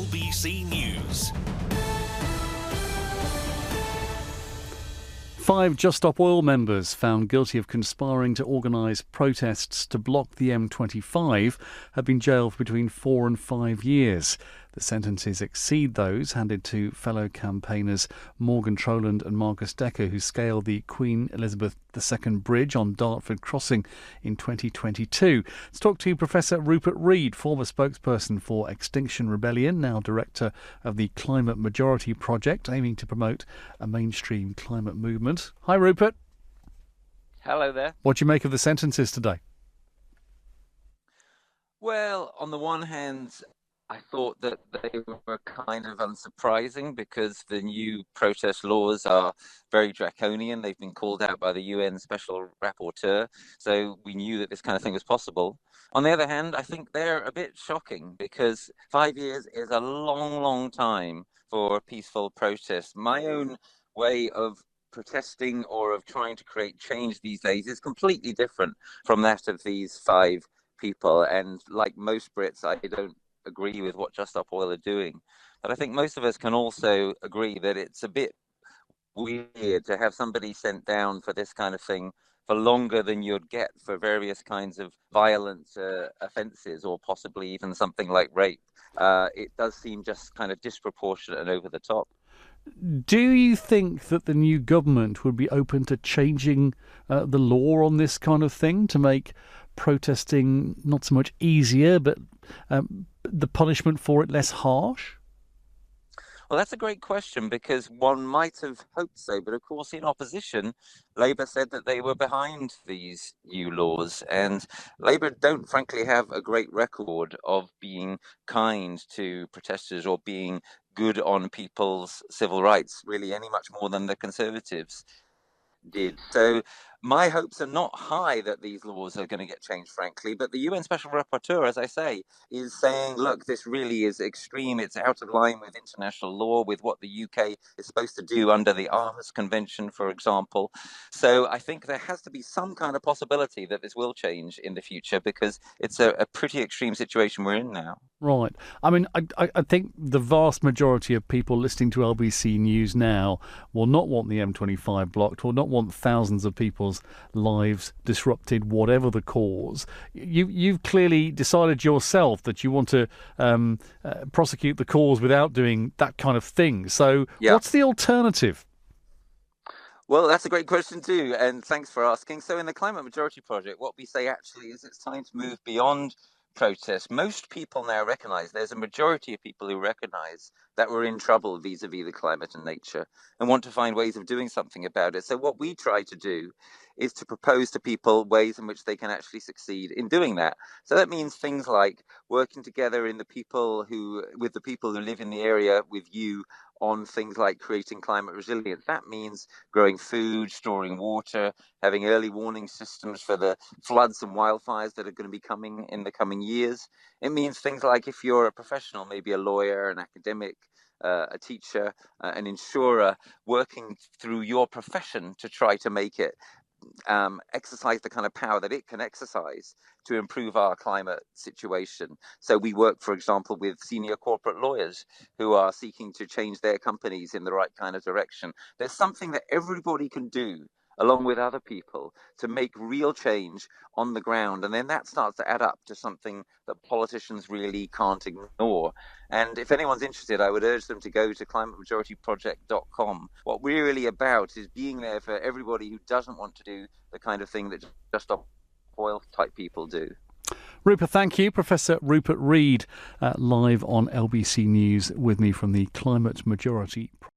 LBC News. 5 Just Stop Oil members found guilty of conspiring to organise protests to block the M25 have been jailed for between 4 and 5 years. The sentences exceed those handed to fellow campaigners Morgan Troland and Marcus Decker, who scaled the Queen Elizabeth II Bridge on Dartford Crossing in 2022. Let's talk to Professor Rupert Reid, former spokesperson for Extinction Rebellion, now director of the Climate Majority Project, aiming to promote a mainstream climate movement. Hi, Rupert. Hello there. What do you make of the sentences today? Well, on the one hand, I thought that they were kind of unsurprising because the new protest laws are very draconian. They've been called out by the UN Special Rapporteur, so we knew that this kind of thing was possible. On the other hand, I think they're a bit shocking because 5 years is a long, long time for peaceful protest. My own way of protesting or of trying to create change these days is completely different from that of these 5 people. And like most Brits, I don't agree with what Just Stop Oil are doing. But I think most of us can also agree that it's a bit weird to have somebody sent down for this kind of thing for longer than you'd get for various kinds of violent offences, or possibly even something like rape. It does seem just kind of disproportionate and over the top. Do you think that the new government would be open to changing the law on this kind of thing to make protesting not so much easier, but the punishment for it less harsh? Well, that's a great question, because one might have hoped so. But of course, in opposition, Labour said that they were behind these new laws. And Labour don't, frankly, have a great record of being kind to protesters or being good on people's civil rights, really, any much more than the Conservatives did. So my hopes are not high that these laws are going to get changed, frankly, but the UN Special Rapporteur, as I say, is saying, look, this really is extreme. It's out of line with international law, with what the UK is supposed to do under the Aarhus Convention, for example. So I think there has to be some kind of possibility that this will change in the future, because it's a pretty extreme situation we're in now. Right. I mean, I think the vast majority of people listening to LBC News now will not want the M25 blocked, will not want thousands of people's lives disrupted, whatever the cause. You've clearly decided yourself that you want to prosecute the cause without doing that kind of thing. So What's the alternative? Well, that's a great question too, and thanks for asking. So in the Climate Majority Project, what we say actually is it's time to move beyond protest. Most people now recognize, there's a majority of people who recognize that we're in trouble vis-a-vis the climate and nature and want to find ways of doing something about it. So what we try to do is to propose to people ways in which they can actually succeed in doing that. So that means things like working together with the people who live in the area with you on things like creating climate resilience. That means growing food, storing water, having early warning systems for the floods and wildfires that are going to be coming in the coming years. It means things like, if you're a professional, maybe a lawyer, an academic, a teacher, an insurer, working through your profession to try to make it exercise the kind of power that it can exercise to improve our climate situation. So we work, for example, with senior corporate lawyers who are seeking to change their companies in the right kind of direction. There's something that everybody can do along with other people to make real change on the ground. And then that starts to add up to something that politicians really can't ignore. And if anyone's interested, I would urge them to go to climatemajorityproject.com. What we're really about is being there for everybody who doesn't want to do the kind of thing that Just Stop Oil type people do. Rupert, thank you. Professor Rupert Reid, live on LBC News with me from the Climate Majority Project.